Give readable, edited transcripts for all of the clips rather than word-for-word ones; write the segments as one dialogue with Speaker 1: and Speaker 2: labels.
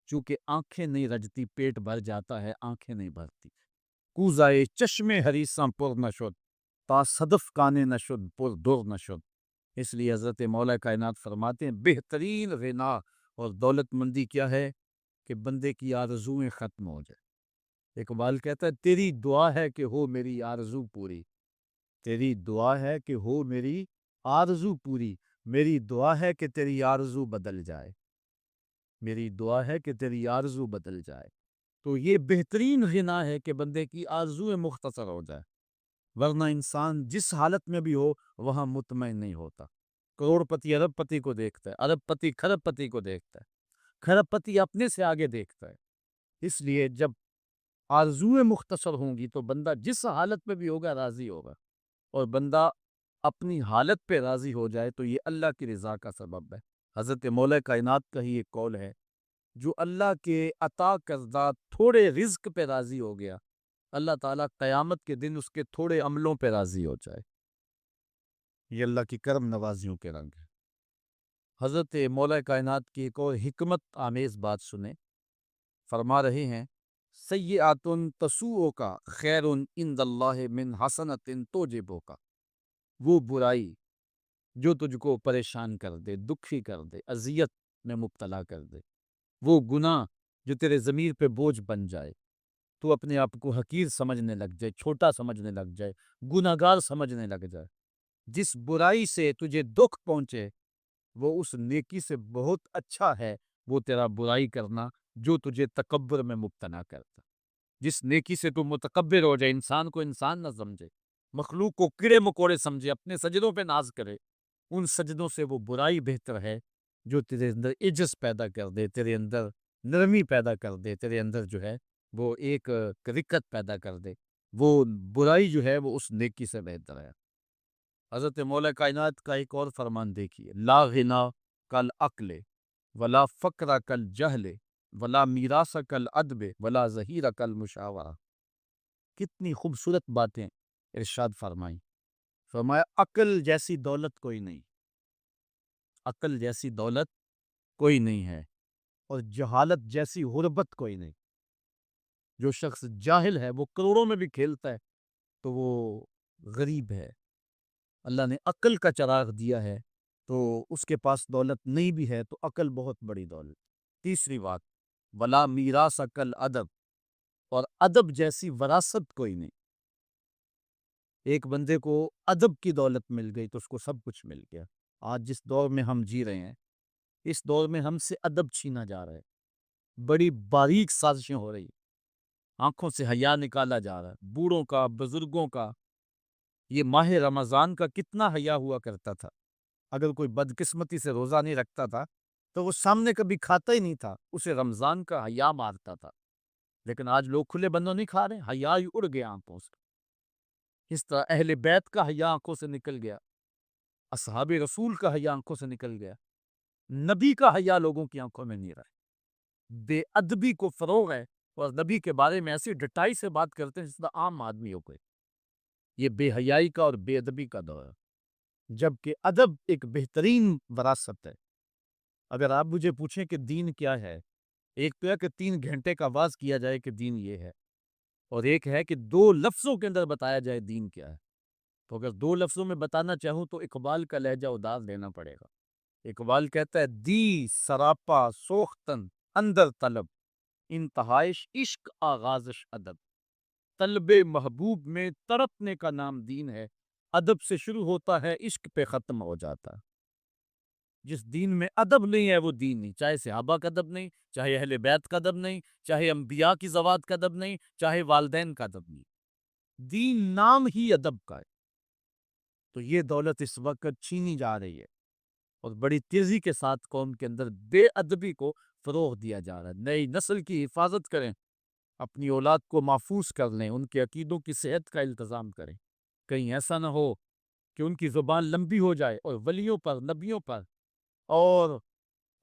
Speaker 1: چونکہ آنکھیں نہیں رجتی پیٹ بھر جاتا ہے، آنکھیں نہیں بھرتی۔ کوزائے چشم حریصاں پر نشد، تا صدف کانے نشد پر در نشد۔ اس لیے حضرت مولا کائنات فرماتے ہیں بہترین غنا اور دولت مندی کیا ہے کہ بندے کی آرزویں ختم ہو جائے۔ اقبال کہتا ہے تیری دعا ہے کہ ہو میری آرزو پوری، تیری دعا ہے کہ ہو میری آرزو پوری، میری دعا ہے کہ تیری آرزو بدل جائے، میری دعا ہے کہ تیری آرزو بدل جائے۔ تو یہ بہترین غنا ہے کہ بندے کی آرزویں مختصر ہو جائے، ورنہ انسان جس حالت میں بھی ہو وہاں مطمئن نہیں ہوتا۔ کروڑ پتی ارب پتی کو دیکھتا ہے، ارب پتی کھرب پتی کو دیکھتا ہے، کھرب پتی اپنے سے آگے دیکھتا ہے۔ اس لیے جب آرزویں مختصر ہوں گی تو بندہ جس حالت میں بھی ہوگا راضی ہوگا، اور بندہ اپنی حالت پہ راضی ہو جائے تو یہ اللہ کی رضا کا سبب ہے۔ حضرت مولا کائنات کا ہی ایک قول ہے، جو اللہ کے عطا کردہ تھوڑے رزق پہ راضی ہو گیا، اللہ تعالیٰ قیامت کے دن اس کے تھوڑے عملوں پہ راضی ہو جائے۔ یہ اللہ کی کرم نوازیوں کے رنگ ہے۔ حضرت مولا کائنات کی ایک اور حکمت آمیز بات سنیں، فرما رہے ہیں سیئات تسوء کا خیر عند اللہ من حسنۃ توجبہ کا۔ وہ برائی جو تجھ کو پریشان کر دے، دکھی کر دے، اذیت میں مبتلا کر دے، وہ گناہ جو تیرے ضمیر پہ بوجھ بن جائے، تو اپنے آپ کو حقیر سمجھنے لگ جائے، چھوٹا سمجھنے لگ جائے، گناہگار سمجھنے لگ جائے، جس برائی سے تجھے دکھ پہنچے وہ اس نیکی سے بہت اچھا ہے وہ تیرا برائی کرنا جو تجھے تکبر میں مبتلا کرتا۔ جس نیکی سے تو متکبر ہو جائے، انسان کو انسان نہ سمجھے، مخلوق کو کیڑے مکوڑے سمجھے، اپنے سجدوں پہ ناز کرے، ان سجدوں سے وہ برائی بہتر ہے جو تیرے اندر عجز پیدا کر دے، تیرے اندر نرمی پیدا کر دے، تیرے اندر جو ہے وہ ایک رقت پیدا کر دے۔ وہ برائی جو ہے وہ اس نیکی سے بہتر ہے۔ حضرت مولا کائنات کا ایک اور فرمان دیکھیے، لا غنا کل عقل ولا فقر کل جہل ولا میراث کل ادب ولا ظہیر کل مشاورہ۔ کتنی خوبصورت باتیں ارشاد فرمائی۔ فرمایا عقل جیسی دولت کوئی نہیں، عقل جیسی دولت کوئی نہیں ہے، اور جہالت جیسی غربت کوئی نہیں۔ جو شخص جاہل ہے وہ کروڑوں میں بھی کھیلتا ہے تو وہ غریب ہے۔ اللہ نے عقل کا چراغ دیا ہے تو اس کے پاس دولت نہیں بھی ہے تو عقل بہت بڑی دولت۔ تیسری بات، ولا میراث کل ادب، اور ادب جیسی وراثت کوئی نہیں۔ ایک بندے کو ادب کی دولت مل گئی تو اس کو سب کچھ مل گیا۔ آج جس دور میں ہم جی رہے ہیں اس دور میں ہم سے ادب چھینا جا رہا ہے، بڑی باریک سازشیں ہو رہی ہیں، آنکھوں سے حیا نکالا جا رہا ہے، بوڑھوں کا، بزرگوں کا۔ یہ ماہ رمضان کا کتنا حیا ہوا کرتا تھا، اگر کوئی بدقسمتی سے روزہ نہیں رکھتا تھا تو وہ سامنے کبھی کھاتا ہی نہیں تھا، اسے رمضان کا حیا مارتا تھا۔ لیکن آج لوگ کھلے بندوں نہیں کھا رہے، حیا ہی اڑ گیا آنکھوں سے۔ اس طرح اہل بیت کا حیا آنکھوں سے نکل گیا، اصحاب رسول کا حیا آنکھوں سے نکل گیا، نبی کا حیا لوگوں کی آنکھوں میں نہیں رہا۔ بے ادبی کو فروغ ہے، اور نبی کے بارے میں ایسی ڈٹائی سے بات کرتے ہیں جس طرح عام آدمی ہو گئے۔ یہ بے حیائی کا اور بے ادبی کا دور ہے، جبکہ ادب ایک بہترین وراثت ہے۔ اگر آپ مجھے پوچھیں کہ دین کیا ہے، ایک تو ہے کہ 3 گھنٹے کا واز کیا جائے کہ دین یہ ہے، اور ایک ہے کہ 2 لفظوں کے اندر بتایا جائے دین کیا ہے۔ تو اگر 2 لفظوں میں بتانا چاہوں تو اقبال کا لہجہ اداس لینا پڑے گا۔ اقبال کہتا ہے دی سراپا سوختن اندر طلب، انتہائش عشق آغازش ادب۔ طلب محبوب میں تڑپنے کا نام دین ہے، ادب سے شروع ہوتا ہے عشق پہ ختم ہو جاتا ہے۔ جس دین میں ادب نہیں ہے وہ دین نہیں، چاہے صحابہ کا ادب نہیں، چاہے اہل بیت کا ادب نہیں، چاہے انبیاء کی زوات کا ادب نہیں، چاہے والدین کا ادب نہیں، دین نام ہی ادب کا ہے۔ تو یہ دولت اس وقت چھینی جا رہی ہے، اور بڑی تیزی کے ساتھ قوم کے اندر بے ادبی کو فروغ دیا جا رہا ہے۔ نئی نسل کی حفاظت کریں، اپنی اولاد کو محفوظ کر لیں، ان کے عقیدوں کی صحت کا التزام کریں، کہیں ایسا نہ ہو کہ ان کی زبان لمبی ہو جائے اور ولیوں پر، نبیوں پر اور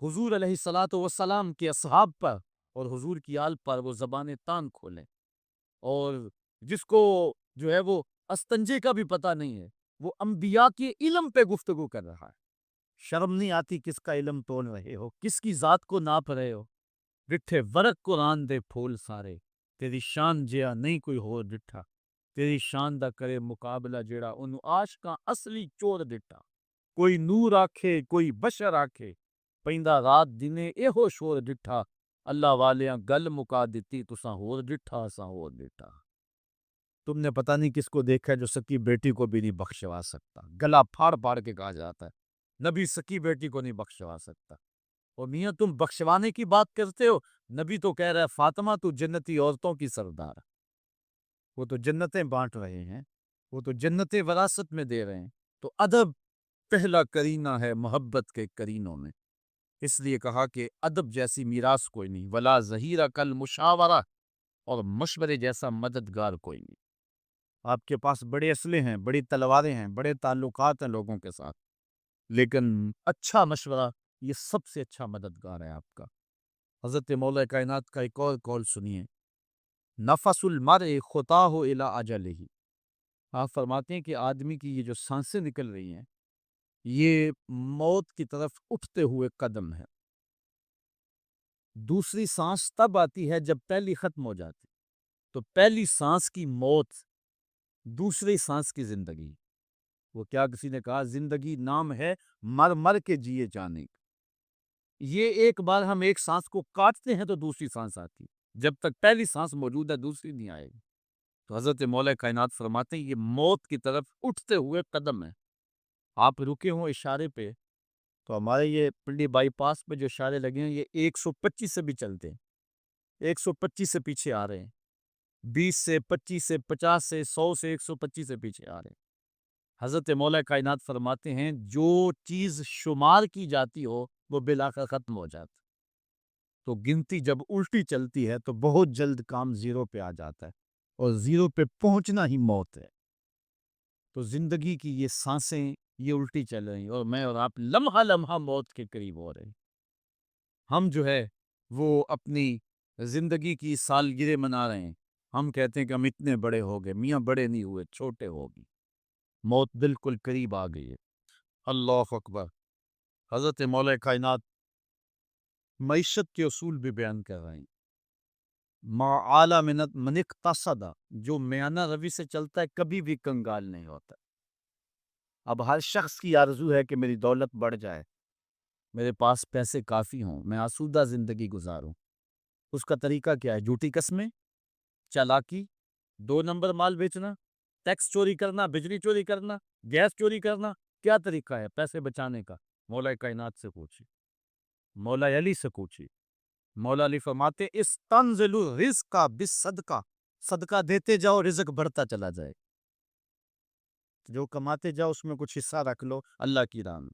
Speaker 1: حضور علیہ الصلاۃ والسلام کے اصحاب پر اور حضور کی آل پر وہ زبانیں تان کھولیں، اور جس کو جو ہے وہ استنجے کا بھی پتہ نہیں ہے وہ انبیاء کے علم پہ گفتگو کر رہا ہے۔ شرم نہیں آتی کس کا علم تول رہے ہو، کس کی ذات کو ناپ رہے ہو؟ ڈٹھے ورق قرآن دے پھول سارے، تیری شان جیا نہیں کوئی ہور ڈٹھا، تیری شان دا کرے مقابلہ جیڑا انہوں عاشقاں اصلی چور ڈٹھا، کوئی نور آکھے کوئی بشر آکھے، پیندا رات دنے ایہو شور ڈٹھا، اللہ والیاں گل مکا دیتی تساں ہور ڈٹھا اساں ہور ڈٹھا۔ تم نے پتہ نہیں کس کو دیکھا ہے جو سکی بیٹی کو بھی نہیں بخشوا سکتا، گلا پھاڑ پھاڑ کے کہا جاتا ہے نبی سکی بیٹی کو نہیں بخشوا سکتا۔ اور میاں تم بخشوانے کی بات کرتے ہو، نبی تو کہہ رہا ہے فاطمہ تو جنتی عورتوں کی سردار، وہ تو جنتیں بانٹ رہے ہیں، وہ تو جنتیں وراثت میں دے رہے ہیں، تو ادب پہلا کرینہ ہے محبت کے کرینوں میں، اس لیے کہا کہ ادب جیسی میراث کوئی نہیں، ولا ظہیرہ کل مشاورہ، اور مشورے جیسا مددگار کوئی نہیں۔ آپ کے پاس بڑے اسلحے ہیں، بڑی تلواریں ہیں، بڑے تعلقات ہیں لوگوں کے ساتھ، لیکن اچھا مشورہ یہ سب سے اچھا مددگار ہے آپ کا۔ حضرت مولا کائنات کا ایک اور قول سنیے، نفس المرء خطاہ الی اجلہ، آپ فرماتے ہیں کہ آدمی کی یہ جو سانسیں نکل رہی ہیں یہ موت کی طرف اٹھتے ہوئے قدم ہے۔ دوسری سانس تب آتی ہے جب پہلی ختم ہو جاتی، تو پہلی سانس کی موت، دوسری سانس کی زندگی۔ وہ کیا کسی نے کہا زندگی نام ہے مر مر کے جیے جانے کا، یہ ایک بار ہم ایک سانس کو کاٹتے ہیں تو دوسری سانس آتی ہے، جب تک پہلی سانس موجود ہے دوسری نہیں آئے گی۔ تو حضرت مولا کائنات فرماتے ہیں یہ موت کی طرف اٹھتے ہوئے قدم ہے۔ آپ رکے ہوں اشارے پہ تو ہمارے یہ پنڈی بائی پاس پہ جو اشارے لگے ہیں یہ 125 سے بھی چلتے ہیں، 125 سے پیچھے آ رہے ہیں، 20 سے 25 سے 50 سے 100 سے 125 سے پیچھے آ رہے ہیں۔ حضرت مولا کائنات فرماتے ہیں جو چیز شمار کی جاتی ہو وہ بالآخر ختم ہو جاتا، تو گنتی جب الٹی چلتی ہے تو بہت جلد کام زیرو پہ آ جاتا ہے، اور زیرو پہ پہنچنا ہی موت ہے۔ تو زندگی کی یہ سانسیں یہ الٹی چل رہی ہیں، اور میں اور آپ لمحہ لمحہ موت کے قریب ہو رہے ہیں۔ ہم جو ہے وہ اپنی زندگی کی سالگرہ منا رہے ہیں، ہم کہتے ہیں کہ ہم اتنے بڑے ہو گئے، میاں بڑے نہیں ہوئے، چھوٹے ہو گئے، موت بالکل قریب آ گئی ہے۔ اللہ اکبر۔ حضرت مولا کائنات معیشت کے اصول بھی بیان کر رہے ہیں، ما اعلیٰ من اقتصد، جو میانہ روی سے چلتا ہے کبھی بھی کنگال نہیں ہوتا۔ اب ہر شخص کی آرزو ہے کہ میری دولت بڑھ جائے، میرے پاس پیسے کافی ہوں، میں آسودہ زندگی گزاروں۔ اس کا طریقہ کیا ہے؟ جھوٹی قسمیں، چالاکی، 2 نمبر مال بیچنا، ٹیکس چوری کرنا، بجلی چوری کرنا، گیس چوری کرنا، کیا طریقہ ہے پیسے بچانے کا؟ مولا کائنات سے پوچھیے، مولا علی سے پوچھیے۔ مولا علی فرماتے استنزل الرزق بالصدقہ، صدقہ دیتے جاؤ رزق بڑھتا چلا جائے، جو کماتے جاؤ اس میں کچھ حصہ رکھ لو اللہ کی راہ میں،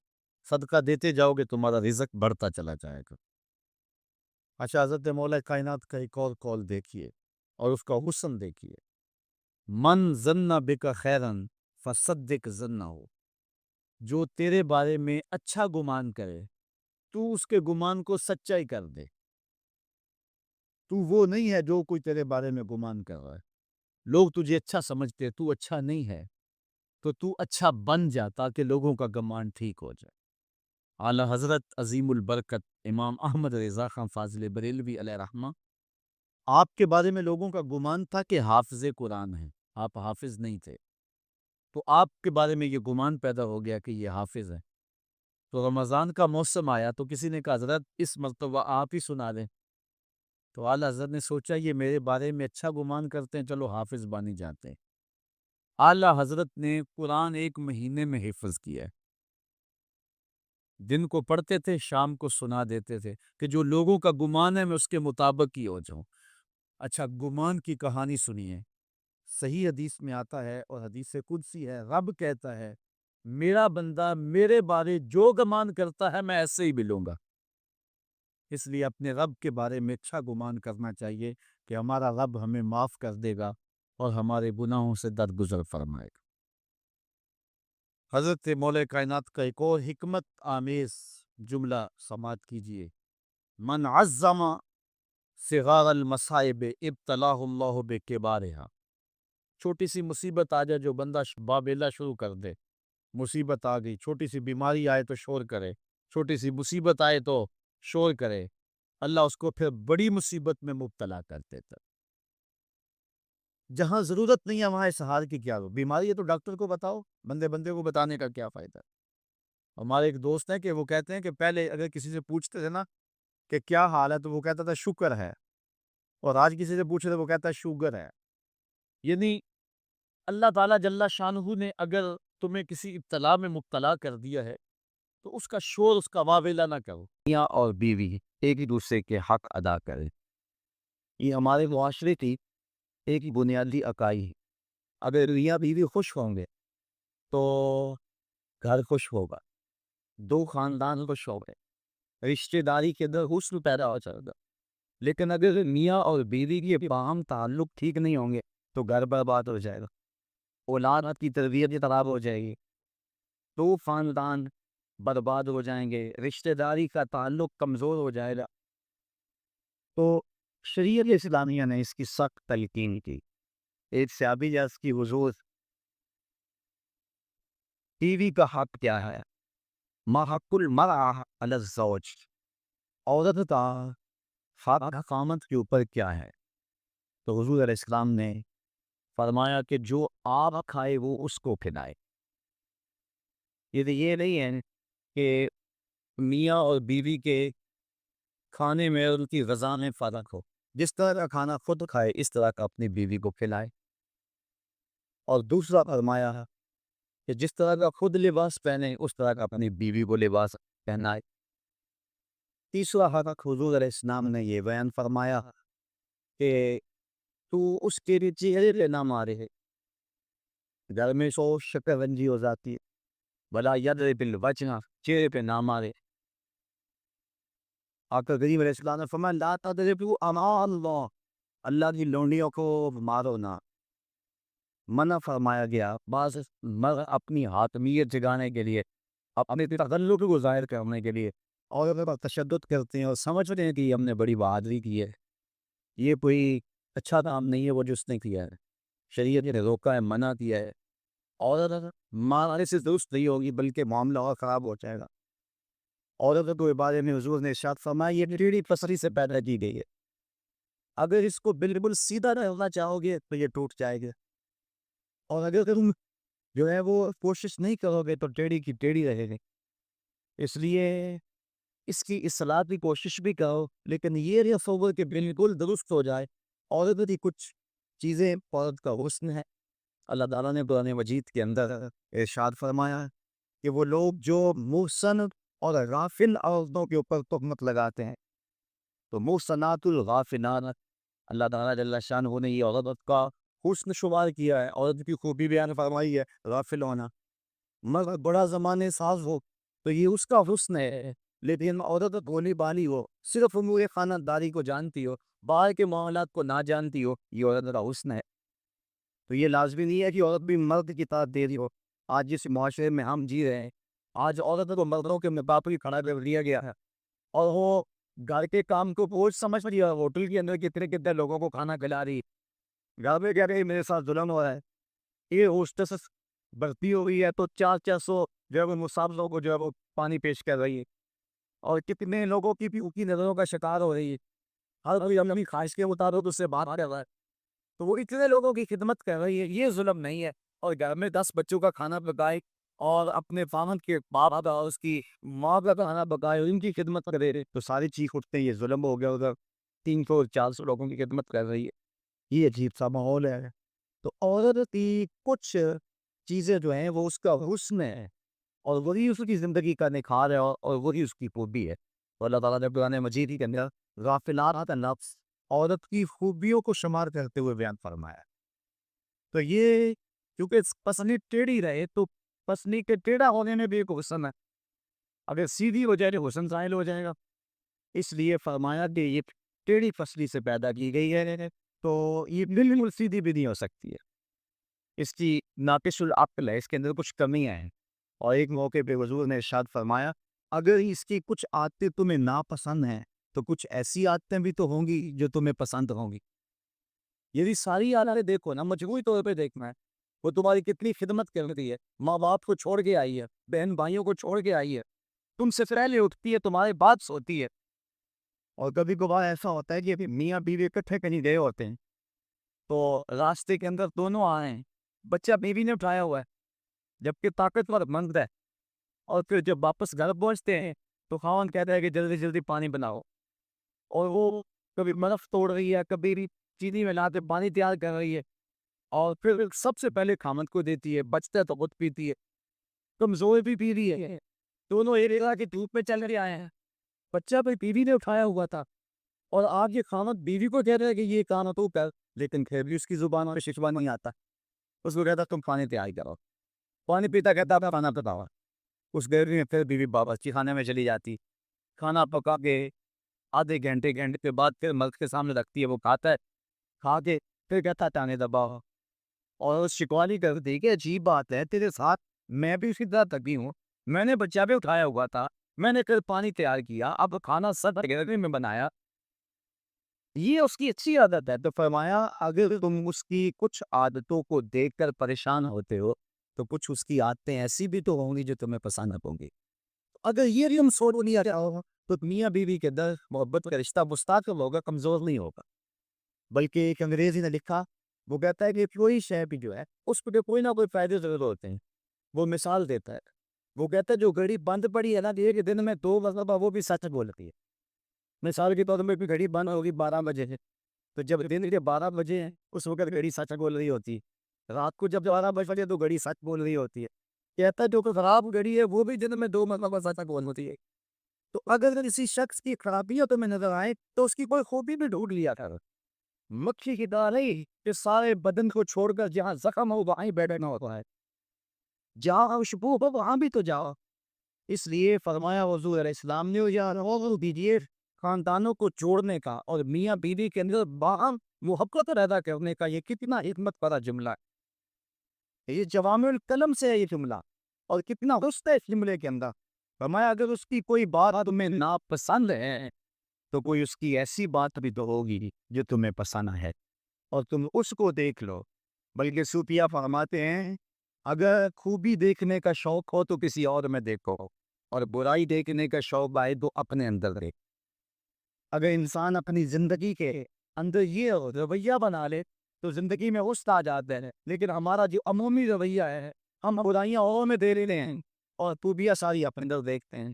Speaker 1: صدقہ دیتے جاؤ گے تمہارا رزق بڑھتا چلا جائے گا۔ اچھا حضرت مولا کائنات کا ایک اور قول دیکھیے اور اس کا حسن دیکھیے، من ظن بک خیرن فصدق ظنہ، جو تیرے بارے میں اچھا گمان کرے تو اس کے گمان کو سچائی کر دے۔ تو وہ نہیں ہے جو کوئی تیرے بارے میں گمان کر رہا ہے، لوگ تجھے اچھا سمجھتے تو اچھا نہیں ہے، تو اچھا بن جا تاکہ لوگوں کا گمان ٹھیک ہو جائے۔ اعلیٰ حضرت عظیم البرکت امام احمد رضا خان فاضل بریلوی علیہ رحمہ، آپ کے بارے میں لوگوں کا گمان تھا کہ حافظ قرآن ہیں، آپ حافظ نہیں تھے، تو آپ کے بارے میں یہ گمان پیدا ہو گیا کہ یہ حافظ ہے۔ تو رمضان کا موسم آیا تو کسی نے کہا حضرت اس مرتبہ آپ ہی سنا دیں، تو اعلیٰ حضرت نے سوچا یہ میرے بارے میں اچھا گمان کرتے ہیں، چلو حافظ بانی جاتے ہیں۔ اعلیٰ حضرت نے قرآن 1 مہینے میں حفظ کیا ہے، دن کو پڑھتے تھے شام کو سنا دیتے تھے کہ جو لوگوں کا گمان ہے میں اس کے مطابق ہی ہو جاؤں۔ اچھا گمان کی کہانی سنیے، صحیح حدیث میں آتا ہے اور حدیث قدسی ہے، رب کہتا ہے میرا بندہ میرے بارے جو گمان کرتا ہے میں ایسے ہی ملوں گا، اس لیے اپنے رب کے بارے میں اچھا گمان کرنا چاہیے کہ ہمارا رب ہمیں معاف کر دے گا اور ہمارے گناہوں سے درگزر فرمائے گا۔ حضرت مولا کائنات کا ایک اور حکمت آمیز جملہ سماعت کیجیے، من عظم صغار المصائب ابتلاہ اللہ بکبارہا، چھوٹی سی مصیبت آ جائے جو بندہ بابیلا شروع کر دے، مصیبت آ گئی، چھوٹی سی بیماری آئے تو شور کرے، چھوٹی سی مصیبت آئے تو شور کرے، اللہ اس کو پھر بڑی مصیبت میں مبتلا کر دیتا۔ جہاں ضرورت نہیں ہے وہاں اظہار کی کیا بیماری ہے تو ڈاکٹر کو بتاؤ، بندے بندے کو بتانے کا کیا فائدہ۔ ہمارے ایک دوست ہیں کہ وہ کہتے ہیں کہ پہلے اگر کسی سے پوچھتے تھے نا کہ کیا حال ہے تو وہ کہتا تھا شکر ہے، اور آج کسی سے پوچھے تو وہ کہتا ہے شوگر ہے۔ یعنی اللہ تعالیٰ جل شانہ نے اگر تمہیں کسی ابتلا میں مبتلا کر دیا ہے تو اس کا شور، اس کا واویلا نہ کرو۔ میاں اور بیوی ایک ہی دوسرے کے حق ادا کریں، یہ ہمارے معاشرے کی ایک بنیادی اکائی ہے۔ اگر میاں بیوی خوش ہوں گے تو گھر خوش ہوگا، دو خاندان خوش ہو گئے، رشتہ داری کے اندر حسن پیدا ہو جائے گا۔ لیکن اگر میاں اور بیوی کے باہم تعلق ٹھیک نہیں ہوں گے تو گھر برباد ہو جائے گا، اولاد کی تربیت خراب ہو جائے گی، دو خاندان برباد ہو جائیں گے، رشتہ داری کا تعلق کمزور ہو جائے گا۔ تو شریعت اسلامیہ نے اس کی سخت تلقین کی۔ ایک صحابی جس کی حضور بیوی کا حق کیا ہے، ما حق المرأة علی الزوج، عورت کا حق خامد کے اوپر کیا ہے؟ تو حضور علیہ السلام نے فرمایا کہ جو آپ کھائے وہ اس کو کھلائے۔ یہ نہیں ہے کہ میاں اور بیوی کے کھانے میں اور ان کی غذا میں فرق ہو، جس طرح کا کھانا خود کھائے اس طرح کا اپنی بیوی کو کھلائے۔ اور دوسرا فرمایا ہے کہ جس طرح کا خود لباس پہنے اس طرح کا اپنی بیوی کو لباس پہنائے۔ تیسرا حق حضور علیہ السلام نے یہ بیان فرمایا کہ تو اس کے چہرے پہ نہ مارے ہے، گھر میں سو شکر رنجی ہو جاتی ہے، بلا یضرب بالوجہ، چہرے پہ نہ مارے۔ آقا کریم علیہ السلام نے فرمایا لا تضربوا اماء اللہ، اللہ کی لونڈیوں کو مارو نہ، منع فرمایا گیا۔ بعض مرد اپنی حاکمیت جگانے کے لیے، اپنے تغلق کو ظاہر کرنے کے لیے اور تشدد کرتے ہیں اور سمجھتے ہیں کہ یہ ہم نے بڑی بہادری کی ہے، یہ کوئی اچھا کام نہیں ہے وہ جو اس نے کیا ہے، شریعت نے روکا ہے، منع کیا ہے، اور مارنے سے درست نہیں ہوگی بلکہ معاملہ اور خراب ہو جائے گا۔ عورت کے بارے میں حضور نے ارشاد فرمایا یہ ٹیڑھی پسری سے پیدا کی گئی ہے، اگر اس کو بالکل سیدھا رہنا چاہو گے تو یہ ٹوٹ جائے گا، اور اگر تم جو ہے وہ کوشش نہیں کرو گے تو ٹیڑھی کی ٹیڑھی رہے گی۔ اس لیے اس کی اصلاح کی کوشش بھی کرو، لیکن یہ تصور کہ بالکل درست ہو جائے۔ عورت کی کچھ چیزیں عورت کا حسن ہے۔ اللہ تعالیٰ نے قرآن مجید کے اندر ارشاد فرمایا کہ وہ لوگ جو محسن اور غافل عورتوں کے اوپر تہمت لگاتے ہیں، تو محسنات الغافلات، اللہ تعالیٰ جل شانہ نے یہ عورت کا حسن شمار کیا ہے، عورت کی خوبی بیان فرمائی ہے غافل ہونا، مگر بڑا زمانے ساز ہو تو یہ اس کا حسن ہے، لیکن عورت بولی بالی ہو، صرف امور خانہ داری کو جانتی ہو، باہر کے معاملات کو نہ جانتی ہو، یہ عورت کا حسن ہے۔ تو یہ لازمی نہیں ہے کہ عورت بھی مرد کی طرح دے رہی ہو۔ آج جس معاشرے میں ہم جی رہے ہیں، آج عورت کو مردوں کے مقابلے کھڑا کر دیا گیا ہے، اور وہ گھر کے کام کو بوجھ سمجھ رہی ہے، ہوٹل کے اندر کتنے کتنے لوگوں کو کھانا کھلا رہی ہے، گھر میں کہہ رہی میرے ساتھ ظلم ہو رہا ہے۔ یہ ہوسٹس بھرتی ہو گئی ہے تو 400 جو ہے وہ مسافروں کو جو ہے وہ پانی پیش کر رہی ہے، اور کتنے لوگوں کی بھی اوپی نظروں کا شکار ہو رہی ہے، ہر کوئی اپنی خواہش کے مطابق اس سے بات کر رہا ہے، تو وہ اتنے لوگوں کی خدمت کر رہی ہے، یہ ظلم نہیں ہے؟ اور گھر میں 10 بچوں کا کھانا پکائے اور اپنے خاوند کے باپ کا اور اس کی ماں کا کھانا پکائے اور ان کی خدمت کرے تو ساری چیخ اٹھتے ہیں یہ ظلم ہو گیا، ادھر 300-400 لوگوں کی خدمت کر رہی ہے، یہ عجیب سا ماحول ہے۔ تو عورت کی کچھ چیزیں جو ہیں وہ اس کا حسن ہے، اور وہی اس کی زندگی کا نکھار ہے، اور وہی اس کی خوبی ہے۔ تو اللہ تعالیٰ نے قرآن مجید کے اندر غافلات کا لفظ عورت کی خوبیوں کو شمار کرتے ہوئے بیان فرمایا۔ تو یہ کیونکہ پسلی ٹیڑھی رہے تو پسلی کے ٹیڑھا ہونے میں بھی ایک حسن ہے، اگر سیدھی ہو جائے تو حسن ظاہر ہو جائے گا، اس لیے فرمایا کہ یہ ٹیڑھی پسلی سے پیدا کی گئی ہے تو یہ بالکل سیدھی بھی نہیں ہو سکتی ہے، اس کی ناقص العقل ہے، اس کے اندر کچھ کمیاں ہیں۔ اور ایک موقع پہ حضور نے ارشاد فرمایا اگر اس کی کچھ عادتیں تمہیں ناپسند ہیں تو کچھ ایسی عادتیں بھی تو ہوں گی جو تمہیں پسند ہوں گی۔ یہ ساری عادتیں دیکھو نا، مجموعی طور پہ دیکھنا ہے، وہ تمہاری کتنی خدمت کر رہی ہے، ماں باپ کو چھوڑ کے آئی ہے، بہن بھائیوں کو چھوڑ کے آئی ہے، تم سے پہلے اٹھتی ہے، تمہارے بعد سوتی ہے، اور کبھی کبھار ایسا ہوتا ہے کہ میاں بیوی اکٹھے کہیں گئے ہوتے ہیں، تو راستے کے اندر دونوں آ رہے ہیں، بچہ بیوی نے اٹھایا ہوا ہے جبکہ طاقتور مرد ہے، اور پھر جب واپس گھر پہنچتے ہیں تو خاوند کہتا ہے کہ جلدی جلدی پانی بناؤ، اور وہ کبھی برف توڑ رہی ہے، کبھی چینی ملا کے پانی تیار کر رہی ہے، اور پھر سب سے پہلے خامد کو دیتی ہے، بچتا ہے تو خود پیتی ہے، کمزور بھی پی رہی ہے، دونوں ایک جگہ کی دھوپ میں چل کے آئے ہیں، بچہ بھی بیوی نے اٹھایا ہوا تھا، اور آج یہ خامد بیوی کو کہہ رہا ہے کہ یہ کام تو کر، لیکن پھر بھی اس کی زبان میں شکوہ نہیں آتا، اس کو کہتا تم پانی تیار کرو، پانی پیتا کہتا ہے کھانا پکاؤ، اس گھر میں پھر بیوی باورچی خانے میں چلی جاتی، کھانا پکا کے آدھے گھنٹے کے بعد پھر مرد کے سامنے رکھتی ہے، وہ کھاتا ہے، کھا کے پھر کہتا ہے تانے دباؤ، اور شکوانی کرتی کہ عجیب بات ہے تیرے ساتھ میں بھی اسی طرح تکی ہوں، میں نے بچہ بھی اٹھایا ہوا تھا، میں نے پھر پانی تیار کیا، اب کھانا سب گھر میں بنایا، یہ اس کی اچھی عادت ہے۔ تو فرمایا اگر تم اس کی کچھ عادتوں کو دیکھ کر پریشان ہوتے ہو تو کچھ اس کی عادتیں ایسی بھی تو ہوں گی جو تمہیں پسند ہوں گی۔ اگر یہ تم سوچ لیا جاؤ تو میاں بیوی کے در محبت کا رشتہ مستقل ہوگا، کمزور نہیں ہوگا۔ بلکہ ایک انگریزی نے لکھا، وہ کہتا ہے کہ کوئی شے بھی جو ہے اس پہ کوئی نہ کوئی فائدے ضرور ہوتے ہیں۔ وہ مثال دیتا ہے، وہ کہتا ہے جو گھڑی بند پڑی ہے نا، ایک دن میں 2 مرتبہ وہ بھی سچ بولتی ہے۔ مثال کے طور پر کوئی گھڑی بند ہوگی 12 بجے ہے، تو جب دن کے 12 بجے ہیں اس وقت گھڑی سچ بول رہی ہوتی ہے، رات کو جب 12 بجے تو گھڑی سچ بول رہی ہوتی ہے۔ کہتا ہے جو کہ خراب گھڑی ہے وہ بھی دن میں 2 مرتبہ سچ بولتی ہے۔ تو اگر کسی شخص کی خرابیاں تمہیں نظر آئے تو اس کی کوئی خوبی بھی ڈھونڈ لیا کر۔ مکھی کی طرح نہیں کہ سارے بدن کو چھوڑ کر جہاں زخم ہو وہاں ہی بیٹھنا ہوتا ہے، جہاں خوشبو ہو وہاں بھی تو جاؤ۔ اس لیے فرمایا حضور علیہ السلام نے دیجیے خاندانوں کو جوڑنے کا اور میاں بیوی کے اندر باہم محبت پیدا کرنے کا یہ کتنا حکمت بھرا جملہ ہے، یہ جوامع الکلم سے ہے یہ جملہ، اور کتنا حسن ہے اس جملے کے اندر۔ فرمایا اگر اس کی کوئی بات تمہیں ناپسند ہے تو کوئی اس کی ایسی بات بھی تو ہوگی جو تمہیں پسند ہے، اور تم اس کو دیکھ لو۔ بلکہ صوفیہ فرماتے ہیں اگر خوبی دیکھنے کا شوق ہو تو کسی اور میں دیکھو، اور برائی دیکھنے کا شوق آئے تو اپنے اندر دیکھ۔ اگر انسان اپنی زندگی کے اندر یہ رویہ بنا لے تو زندگی میں حسن آ جاتا ہے، لیکن ہمارا جو عمومی رویہ ہے ہم برائیاں اوروں میں دے لیتے ہیں اور خوبیاں ساری اپنے اندر دیکھتے ہیں۔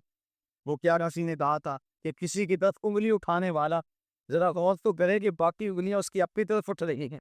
Speaker 1: وہ کیا کسی نے کہا تھا کہ کسی کی طرف انگلی اٹھانے والا ذرا غور تو کرے کہ باقی انگلیاں اس کی اپنی طرف اٹھ رہی ہیں،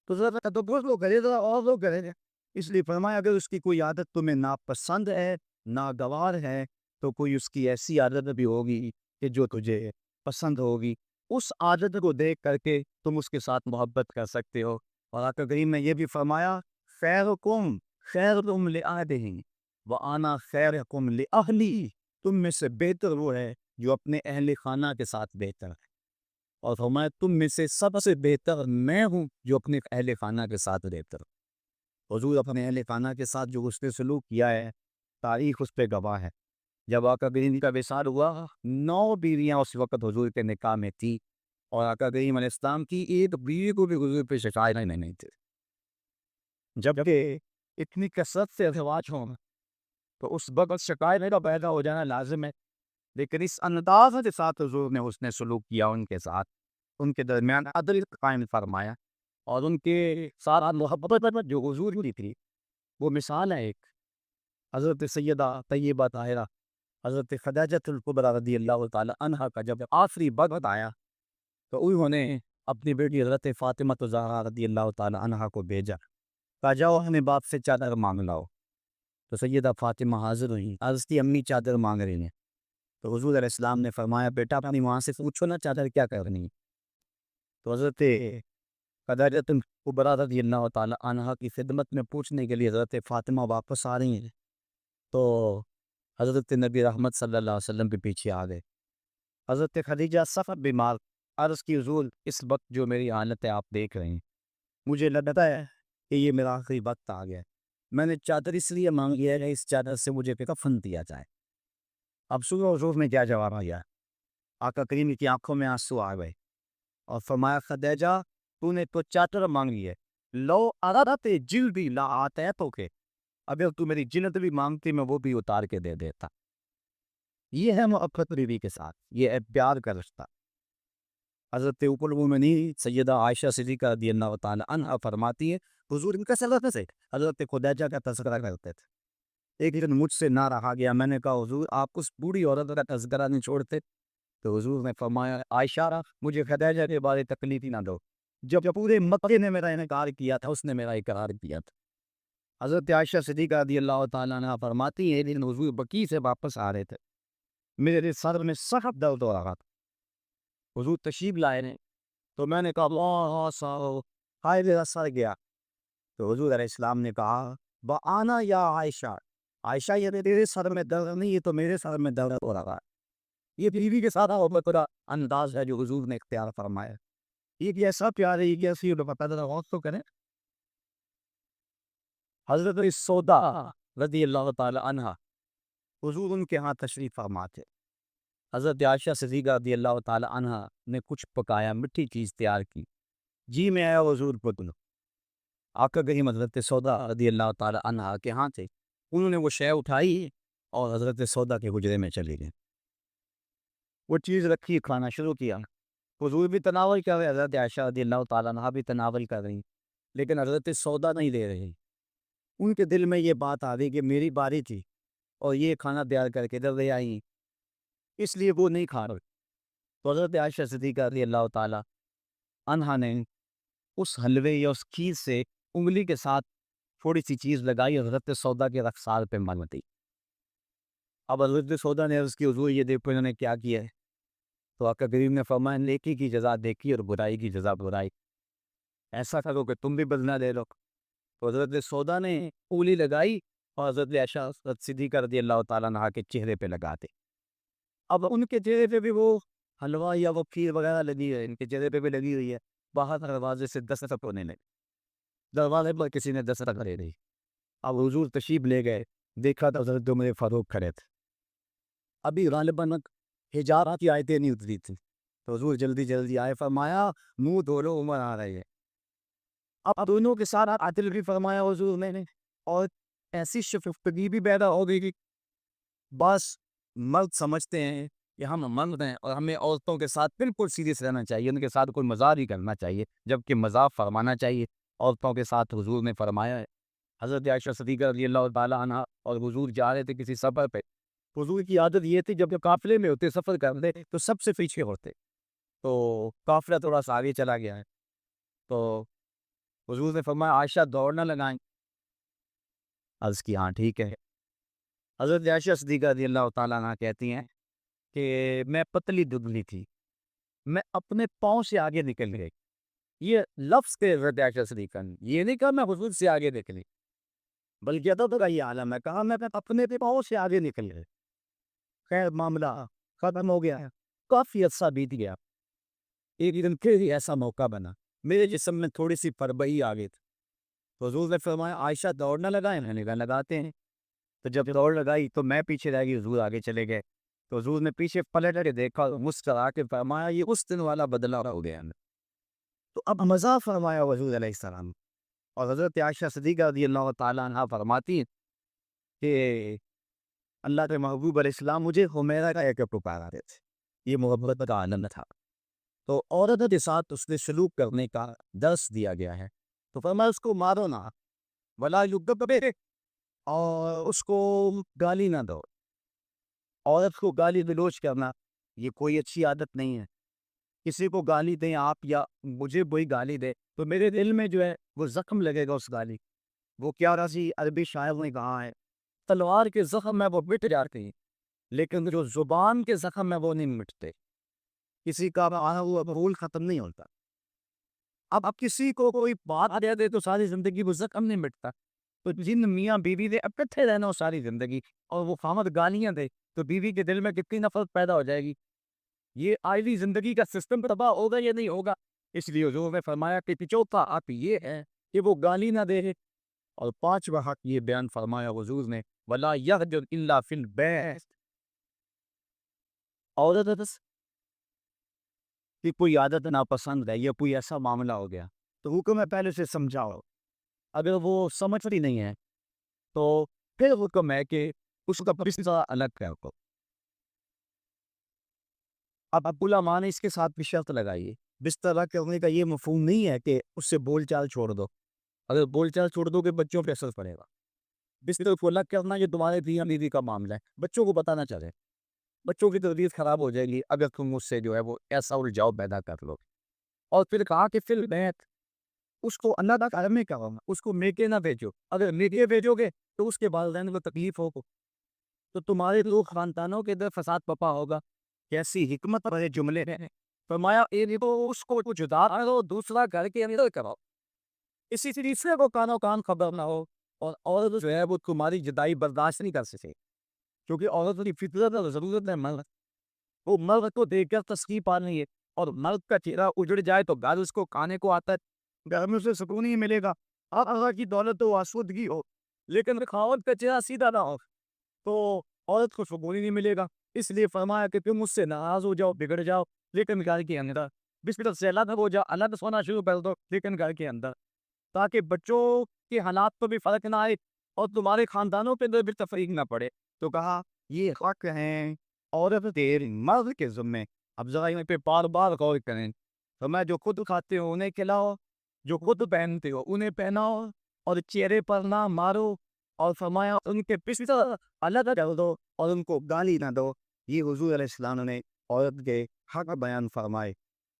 Speaker 1: تو ذرا تدبر تو کرے، ذرا اور لوگ کرے۔ اس لیے فرمایا اگر اس کی کوئی عادت تمہیں ناپسند ہے، ناگوار ہے، تو کوئی اس کی ایسی عادت بھی ہوگی کہ جو تجھے پسند ہوگی، اس عادت کو دیکھ کر کے تم اس کے ساتھ محبت کر سکتے ہو۔ اور آقا کریم نے یہ بھی فرمایا خیرکم خیرکم لأہلہ وأنا خیرکم لأہلی، تم میں سے بہتر وہ ہے جو اپنے اہل خانہ کے ساتھ بہتر ہے، اور فرمایا تم میں سے سب سے بہتر میں ہوں جو اپنے اہل خانہ کے ساتھ بہتر ہوں۔ حضور اپنے اہل خانہ کے ساتھ جو اس نے سلوک کیا ہے تاریخ اس پہ گواہ ہے۔ جب آقا کریم کا وصال ہوا 9 بیویاں اس وقت حضور کے نکاح میں تھی، اور آقا کریم علیہ السلام کی ایک بیوی کو بھی حضور پہ شکایت نہیں تھی، جبکہ اتنی کثرت سے ازواج ہوں تو اس وقت شکایت کا پیدا ہو جانا لازم ہے، لیکن اس انداز کے ساتھ حضور نے اس نے سلوک کیا ان کے ساتھ، ان کے درمیان عدل قائم فرمایا، اور ان کے ساتھ محبت جو حضور کی تھی وہ مثال ہے ایک حضرت سیدہ طیبہ طاہرہ حضرت خدیجہ الکبریٰ رضی اللہ تعالی عنہا کا جب آخری وقت آیا تو انہوں نے اپنی بیٹی حضرت فاطمہ الزہرا رضی اللہ تعالی عنہا کو بھیجا، کہا جاؤ ہمیں باپ سے چادر مانگ لاؤ۔ تو سیدہ فاطمہ حاضر ہوئی، عرض کی امی چادر مانگ رہی ہیں، تو حضور علیہ السلام نے فرمایا بیٹا اپنی وہاں سے پوچھو نا چادر کیا کرنی ہے۔ تو حضرت خدیجہ الکبریٰ رضی اللہ تعالی عنہا کی خدمت میں پوچھنے کے لیے حضرت فاطمہ واپس آ رہی ہیں، تو حضرت نبی رحمت صلی اللہ علیہ وسلم کے پیچھے آ گئے۔ حضرت خدیجہ سخت بیمار، عرض کی حضور اس وقت جو میری حالت ہے آپ دیکھ رہے ہیں، مجھے لگتا ہے کہ یہ میرا آخری وقت آ گیا ہے، میں نے چادر اس لیے مانگی ہے کہ اس چادر سے مجھے کفن دیا جائے۔ اب سنو حضور نے کیا جواب دیا۔ آقا کریم کی آنکھوں میں آنسو آ گئے اور فرمایا خدیجہ تو نے تو چادر مانگی ہے، لو اردت جلدی لا آتیتک، اگر تو میری جلد بھی مانگتی میں وہ بھی اتار کے دے دیتا۔ یہ ہے محبت بیوی کے ساتھ، یہ ہے پیار کا رشتہ۔ حضرت اوپر المومنین سیدہ عائشہ صدیقہ رضی اللہ تعالی عنہا فرماتی ہے، حضور ان کا سلوت سے حضرت خدیجہ کا تذکرہ کرتے تھے۔ ایک دن مجھ سے نہ رہا گیا، میں نے کہا حضور آپ اس بوڑھی عورت کا تذکرہ نہیں چھوڑتے؟ تو حضور نے فرمایا عائشہ مجھے خدیجہ کے بارے تکلیف ہی نہ دو، جب پورے مکے نے میرا انکار کیا تھا اس نے میرا اقرار کیا تھا۔ حضرت عائشہ صدیقہ رضی اللہ تعالیٰ عنہ فرماتی ہیں، ایک دن حضور بقیع سے واپس آ رہے تھے، میرے سر میں سخت درد ہو رہا تھا، حضور تشریف لائے نے، تو میں نے کہا اللہ سا ہائے میرا سر گیا، تو حضور علیہ السلام نے کہا بآنا یا عائشہ، عائشہ یہ تیرے سر میں درد نہیں، یہ تو میرے سر میں درد ہو رہا ہے۔ یہ بیوی کے ساتھ محبت کا انداز ہے جو حضور نے اختیار فرمایا۔ یہ ایسا پیار ہے، یہ ایسی غور تو کریں۔ حضرت سودا رضی اللہ تعالی عنہ حضور ان کے ہاں تشریف فرما تھے۔ حضرت عائشہ صدیقہ رضی اللہ تعالی عنہ نے کچھ پکایا، میٹھی چیز تیار کی، جی میں آیا حضور کو دوں، آقا کریم حضرت سودا رضی اللہ تعالی عنہ کے ہاں تھے، انہوں نے وہ شے اٹھائی اور حضرت سودا کے حجرے میں چلے گئے، وہ چیز رکھی، کھانا شروع کیا، حضور بھی تناول کر رہے، حضرت عائشہ رضی اللہ تعالیٰ عنہ بھی تناول کر رہی، لیکن حضرت سودا نہیں دے رہی۔ ان کے دل میں یہ بات آ گئی کہ میری باری تھی اور یہ کھانا تیار کر کے ادھر لے آئی، اس لیے وہ نہیں کھا رہے۔ تو حضرت عائشہ صدیقہ رضی اللہ تعالیٰ عنہا نے اس حلوے یا اس کھیر سے انگلی کے ساتھ تھوڑی سی چیز لگائی، حضرت سودا کے رخسار پہ مل دی۔ اب حضرت سودا نے عرض کی حضور یہ دیکھو انہوں نے کیا کیا ہے، تو آقا کریم نے فرمایا نیکی کی جزا دیکھی اور برائی کی جزا برائی، ایسا کرو کہ تم بھی بدلہ لے لو۔ تو حضرت سودا نے انگلی لگائی اور حضرت عائشہ صدیقہ رضی اللہ تعالیٰ عنہا کے چہرے پہ لگاتے، اب ان کے چہرے پہ بھی وہ حلوہ یا وہ کھیر وغیرہ لگی ہے، ان کے چہرے پہ بھی لگی ہوئی ہے، باہر دروازے سے دستک ہونے لگے، دروازے پر کسی نے دستک کرے دی۔ اب حضور تشریف لے گئے، دیکھا تو حضرت عمر فاروق کھڑے تھے، ابھی غالباً حجاب کی آیتیں نہیں اتری تھی، تو حضور جلدی جلدی آئے، فرمایا منہ دھو لو عمر آ رہے ہیں۔ اب دونوں کے ساتھ عادل بھی فرمایا حضور نے، اور ایسی شفقتی بھی پیدا ہو گئی کہ بس مرد سمجھتے ہیں کہ ہم مرد ہیں اور ہمیں عورتوں کے ساتھ بالکل سیریس رہنا چاہیے، ان کے ساتھ کوئی مزاح ہی کرنا چاہیے، جبکہ مزاح فرمانا چاہیے عورتوں کے ساتھ، حضور نے فرمایا ہے۔ حضرت عائشہ صدیقہ رضی اللہ تعالیٰ عنہ اور حضور جا رہے تھے کسی سفر پہ، حضور کی عادت یہ تھی جب قافلے میں ہوتے سفر کرتے تو سب سے پیچھے ہوتے، تو قافلہ تھوڑا سا آگے چلا گیا ہے، تو حضور نے فرمایا عائشہ دوڑ نہ لگائیں، عرض کی ہاں ٹھیک ہے۔ حضرت عائشہ صدیقہ رضی اللہ تعالیٰ عنہ کہتی ہیں کہ میں پتلی دبلی تھی، میں اپنے پاؤں سے آگے نکل گئی، یہ لفظ کے حضرت عائشہ صدیقہ نے یہ نہیں کہا میں حضور سے آگے نکلی، بلکہ ادب کا یہ عالم ہے، کہا میں اپنے پاؤں سے آگے نکل گئی۔ خیر معاملہ ختم ہو گیا ہے، کافی عرصہ بیت گیا، ایک دن پھر ہی ایسا موقع بنا، میرے جسم میں تھوڑی سی پربئی آ گئی تھی، تو حضور نے فرمایا عائشہ دوڑ نہ لگائیں، میں نے کہا لگاتے ہیں، تو جب دوڑ لگائی تو میں پیچھے رہ گئی، حضور آگے چلے گئے، تو حضور نے پیچھے پلٹ کے دیکھا، مسکرا کے فرمایا یہ اس دن والا بدلہ ہو گیا، تو اب مزاح فرمایا حضور علیہ السلام۔ اور حضرت عائشہ صدیقہ رضی اللہ تعالیٰ عنہ فرماتی ہیں کہ اللہ کے محبوب علیہ السلام مجھے حمیرہ کا ایک پکارا رہے تھے، یہ محبت کا آنند تھا، تو عورت کے ساتھ اس نے سلوک کرنے کا درس دیا گیا ہے، تو فرمایا اس کو مارو نہ، ولا یغضب، اور اس کو گالی نہ دو، عورت کو گالی گلوچ کرنا یہ کوئی اچھی عادت نہیں ہے، کسی کو گالی دیں آپ یا مجھے کوئی گالی دے تو میرے دل میں جو ہے وہ زخم لگے گا اس گالی، وہ کیا رسی عربی شاعر نے کہا ہے تلوار کے زخم میں وہ مٹ جاتے ہیں لیکن جو زبان کے زخم میں وہ نہیں مٹتے، کسی کا آنا ہوا بھول ختم نہیں ہوتا، اب کسی کو کوئی بات دے دے تو ساری زندگی وہ زخم نہیں مٹتا، تو جن میاں بیوی دے اکٹھے رہنا ہو ساری زندگی اور وہ خامد گالیاں دے تو بیوی کے دل میں کتنی نفرت پیدا ہو جائے گی، یہ آئلی زندگی کا سسٹم تباہ ہوگا یا نہیں ہوگا، اس لیے حضور نے فرمایا کہ چوتھا حق یہ ہے کہ وہ گالی نہ دے، اور پانچواں حق یہ بیان فرمایا حضور نے وَلَا يَهْجُرْ إِلَّا فِي الْبَيْتِ، عورت کہ کوئی عادت ناپسند ہے یا کوئی ایسا معاملہ ہو گیا تو حکم ہے پہلے سے سمجھاؤ، اگر وہ سمجھتی نہیں ہے تو پھر حکم ہے کہ اس کا پرسہ الگ کر دو، اب ابولا ماں نے اس کے ساتھ بھی شرط لگائی ہے، بستر کرنے کا یہ مفہوم نہیں ہے کہ اس سے بول چال چھوڑ دو، اگر بول چال چھوڑ دو کہ بچوں پہ اثر پڑے گا۔ بستر کو الگ کرنا یہ تمہارے میاں بیوی کا معاملہ ہے، بچوں کو پتہ نہ چلے، بچوں کی تربیت خراب ہو جائے گی اگر تم اس سے جو ہے وہ ایسا الجھاؤ پیدا کر لو۔ اور پھر کہا کہ پھر میں اس کو اللہ کا کام میں کہوں گا، اس کو میکے نہ بھیجو، اگر میکے بھیجو گے تو اس کے والدین کو تکلیف ہوگا، تو تمہارے دو خاندانوں کے اندر فساد پپا ہوگا۔ کیسی حکمت بھرے جملے ہیں۔ فرمایا ایک تو اس کو جدا کرو، دوسرا گھر کے اندر کرو، اسی تیسرے کو کانوں کان خبر نہ ہو، اور عورت جو ہے وہ تمہاری جدائی برداشت نہیں کر سکے، کیونکہ عورت کی فطرت اور ضرورت ہے مرد، وہ مرد کو دیکھ کر تسکین پا رہی ہے، اور مرد کا چہرہ اجڑ جائے تو گھر اس کو کھانے کو آتا ہے، گھر میں اسے سکون نہیں ملے گا، اللہ کی دولت ہو، آسودگی ہو، لیکن خاوند کا چہرہ سیدھا نہ ہو تو عورت کو سکون ہی نہیں ملے گا۔ اس لیے فرمایا کہ تم مجھ سے ناراض ہو جاؤ، بگڑ جاؤ، لیکن گھر کے اندر بستر سے الگ ہو جاؤ، الگ سونا شروع کر دو، لیکن گھر کے اندر، تاکہ بچوں کے حالات پر بھی فرق نہ آئے اور تمہارے خاندانوں پہ بھی تفریق نہ پڑے۔ تو کہا یہ حق ہیں عورت تیرے مرد کے ذمے۔ اب ذرا ان پہ بار بار غور کریں، تو میں جو خود کھاتے ہو انہیں کھلاؤ، جو خود پہنتے ہو انہیں پہناؤ، اور چہرے پر نہ مارو، اور فرمایا ان کے بستر الگ کر دو اور ان کو گالی نہ دو۔ یہ حضور علیہ السلام نے عورت کے حق بیان فرمائے،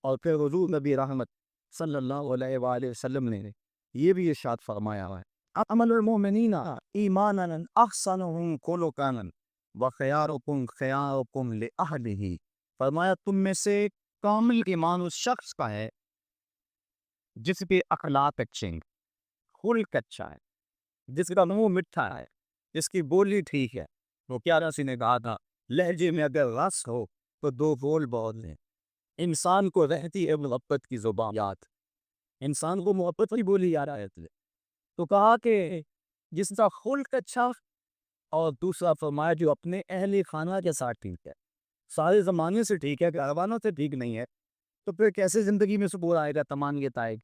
Speaker 1: اور پھر حضور نبی رحمت صلی اللہ علیہ وآلہ وسلم نے یہ بھی ارشاد فرمایا ہے، اکمل المؤمنین ایمانا احسنهم خلقا وخیارکم خیارکم لأہلہ۔ فرمایا تم میں سے کامل ایمان اس شخص کا ہے جس کے اخلاق اچھے ہیں، خلق اچھا ہے، جس کا منہ مٹھا ہے، جس کی بولی ٹھیک ہے۔ وہ کیا رسی نے کہا تھا، لہجے میں اگر رس ہو تو دو بول بہت ہیں۔ انسان کو رہتی ہے محبت کی زبان یاد، انسان کو محبت کی بولی یاد آتی ہے۔ تو کہا کہ جس کا خلق اچھا، اور دوسرا فرمایا جو اپنے اہل خانہ کے ساتھ ٹھیک ہے، سارے زمانے سے ٹھیک ہے، گھروانوں سے ٹھیک نہیں ہے، تو پھر کیسے زندگی میں سکون آئے گا، تمانیت آئے گی،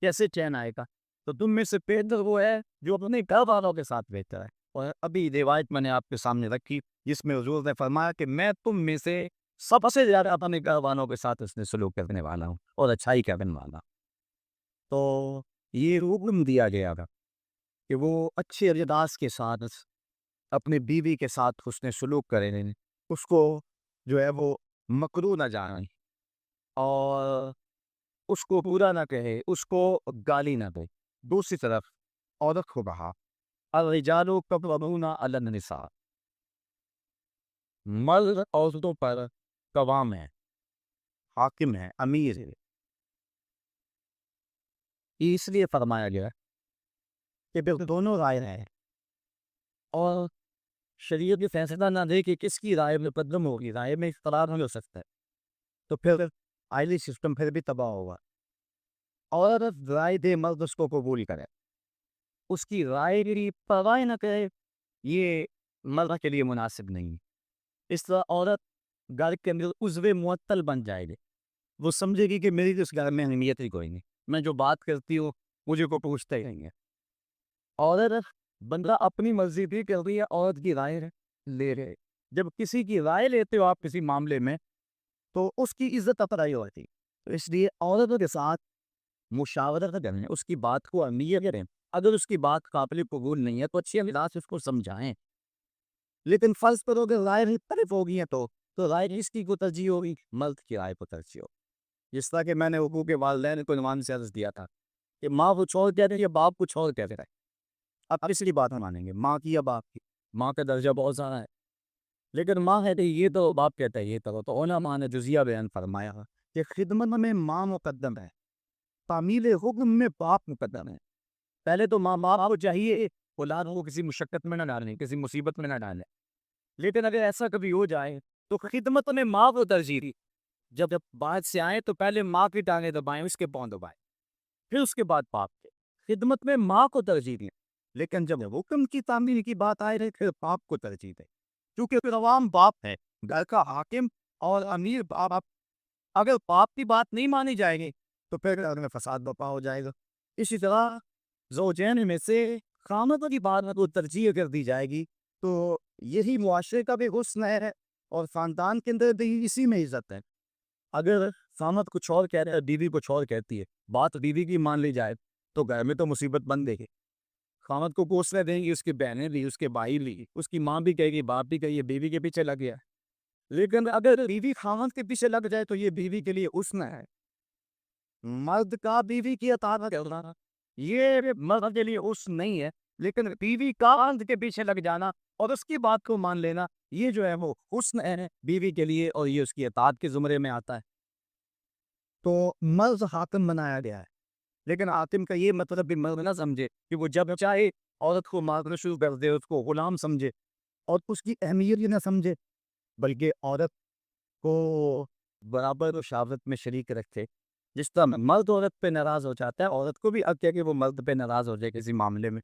Speaker 1: کیسے چین آئے گا؟ تو تم میں سے بہتر وہ ہے جو اپنے گھر والوں کے ساتھ بہتر ہے۔ اور ابھی روایت میں نے آپ کے سامنے رکھی جس میں حضور نے فرمایا کہ میں تم میں سے سب سے زیادہ اپنے گھر والوں کے ساتھ اس نے سلوک کرنے والا ہوں اور اچھائی کرنے والا ہوں۔ تو یہ حکم دیا گیا تھا کہ وہ اچھے انداز کے ساتھ اپنے بیوی کے ساتھ حسن سلوک کریں، اس کو جو ہے وہ مکروہ نہ جانیں، اور اس کو برا نہ کہے، اس کو گالی نہ دے۔ دوسری طرف عورت کو کہا الرجال قوامون علی النساء، مرد عورتوں پر قوام ہے، حاکم ہے، امیر ہے۔ یہ اس لیے فرمایا گیا کہ پھر دونوں رائے ہیں، اور شریعت یہ فیصلہ نہ دے کہ کس کی رائے مقدم ہوگی، رائے میں اختلاف نہیں ہو سکتا ہے، تو پھر آئلی سسٹم پھر بھی تباہ ہوگا۔ عورت رائے دے، مرد اس کو قبول کرے، اس کی رائے کی پرواہ نہ کرے، یہ مرد کے لیے مناسب نہیں ہے۔ اس طرح عورت گھر کے اندر عضو معطل بن جائے گی، وہ سمجھے گی کہ میری اس گھر میں اہمیت ہی کوئی نہیں، میں جو بات کرتی ہوں مجھے کو پوچھتے ہی نہیں ہے۔ عورت بندہ اپنی مرضی بھی کر رہی ہے، عورت کی رائے لے رہے، جب کسی کی رائے لیتے ہو آپ کسی معاملے میں تو اس کی عزت افزائی ہوتی، تو اس لیے عورت کے ساتھ مشاورت کریں، اس کی بات کو اہمیت کریں، اگر اس کی بات قابل قبول نہیں ہے تو اچھی انداز سے اس کو سمجھائیں، لیکن فرض کرو کہ رائے مختلف ہو گئی ہیں تو رائے کس کی کو ترجیح ہوگی؟ مرد کی رائے کو ترجیح ہوگی۔ جس طرح کہ میں نے حقوق والدین کو عنوان سے عرض دیا تھا کہ ماں کچھ اور کہہ رہی ہے، باپ کچھ اور کہہ رہا ہے، اب تیسری بات ہم مانیں گے ماں کی یا باپ کی؟ ماں کا درجہ بہت زیادہ ہے، لیکن ماں کہتے یہ تو، باپ کہتا ہے یہ تو علماء نے جزیہ بیان فرمایا کہ خدمت میں ماں مقدم ہے، تعمیل حکم میں باپ مقدم ہے۔ پہلے تو ماں باپ کو چاہیے اولاد کو کسی مشقت میں نہ ڈالیں، کسی مصیبت میں نہ ڈالیں، لیکن اگر ایسا کبھی ہو جائے تو خدمت میں ماں کو ترجیح دی، جب بعد سے آئے تو پہلے ماں کی ٹانگیں دبائیں، اس کے پاؤں دبائیں، پھر اس کے بعد باپ کے، خدمت میں ماں کو ترجیح دیں، لیکن جب حکم کی تعمیل کی بات آئے رہے پھر باپ کو ترجیح دیں، کیونکہ پھر عوام باپ ہے، گھر کا حاکم اور امیر باپ۔ اگر باپ کی بات نہیں مانی جائے گی تو پھر گھر میں فساد برپا ہو جائے گا۔ اسی طرح زوجین میں سے خامد کی بات کو ترجیح کر دی جائے گی تو یہی معاشرے کا بھی حسن ہے، اور خاندان کے اندر بھی اسی میں عزت ہے۔ اگر خامد کچھ اور کہہ رہا ہے، بیوی کچھ اور کہتی ہے، بات بیوی کی مان لی جائے تو گھر میں تو مصیبت بن دے گی. خامد کو کوسنے دیں گی، اس کی بہنیں بھی، اس کے بھائی بھی، اس کی ماں بھی کہے گی، باپ بھی کہے گی بیوی کے پیچھے لگ گیا. لیکن اگر بیوی خامد کے پیچھے لگ جائے تو یہ بیوی کے لیے حسن ہے. مرد کا بیوی کی اطاعت کرنا یہ مرد کے لیے حسن نہیں ہے، لیکن بیوی کا مرد کے پیچھے لگ جانا اور اس کی بات کو مان لینا یہ جو ہے وہ حسن ہے بیوی کے لیے، اور یہ اس کی اطاعت کے زمرے میں آتا ہے. تو مرد حاکم بنایا گیا ہے، لیکن حاکم کا یہ مطلب بھی مرد نہ سمجھے کہ وہ جب چاہے عورت کو مارنا شروع کر دے، اس کو غلام سمجھے اور اس کی اہمیت ہی نہ سمجھے، بلکہ عورت کو برابر و شاوت میں شریک رکھے. جس طرح مرد عورت پہ ناراض ہو جاتا ہے، عورت کو بھی حق ہے کہ وہ مرد پہ ناراض ہو جائے کسی معاملے میں.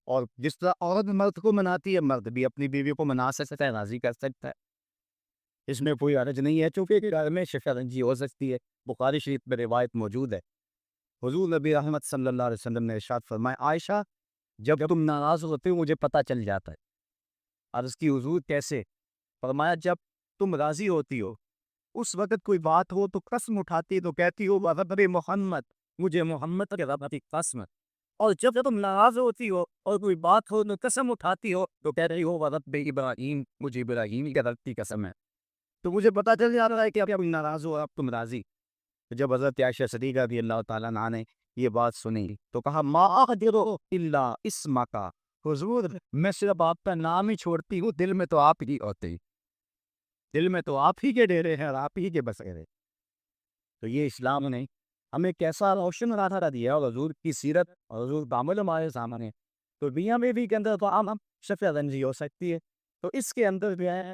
Speaker 1: اور جس طرح عورت مرد کو مناتی ہے، مرد بھی اپنی بیوی کو منا سکتا ہے، راضی کر سکتا ہے. اس میں کوئی حرج نہیں ہے، چونکہ گھر میں شکنجی ہو سکتی ہے. بخاری شریف میں روایت موجود ہے، حضور نبی رحمت صلی اللہ علیہ وسلم نے ارشاد فرمایا، عائشہ جب تم ناراض ہوتے ہو مجھے پتہ چل جاتا ہے. عرض کی حضور کیسے؟ فرمایا جب تم راضی ہوتی ہو، اس وقت کوئی بات ہو تو قسم اٹھاتی تو کہتی ہو رب محمد، مجھے محمد کے رب کی قسم. اور جب تم ناراض ہوتی ہو اور کوئی بات ہو تو قسم اٹھاتی ہو تو کہہ رہی ہو رب ابراہیم، مجھے ابراہیم کے رب کی قسم ہے. تو مجھے پتا چل جاتا ہے کہ اب ناراض ہو، اب تم راضی. جب حضرت عائشہ صدیقہ رضی اللہ تعالیٰ عنہا نے یہ بات سنی تو کہا ما اقدر الا اسمک، حضور میں صرف آپ کا نام ہی چھوڑتی ہوں، دل میں تو آپ ہی ہوتے، دل میں تو آپ ہی کے ڈیرے ہیں اور آپ ہی کے بسیرے. تو یہ اسلام نے ہمیں کیسا روشن راستہ دیا، اور حضور کی سیرت اور حضور کا عمل ہمارے سامنے. تو میاں بیوی کے اندر تو عام شفقت ہو سکتی ہے، تو اس کے اندر جو ہے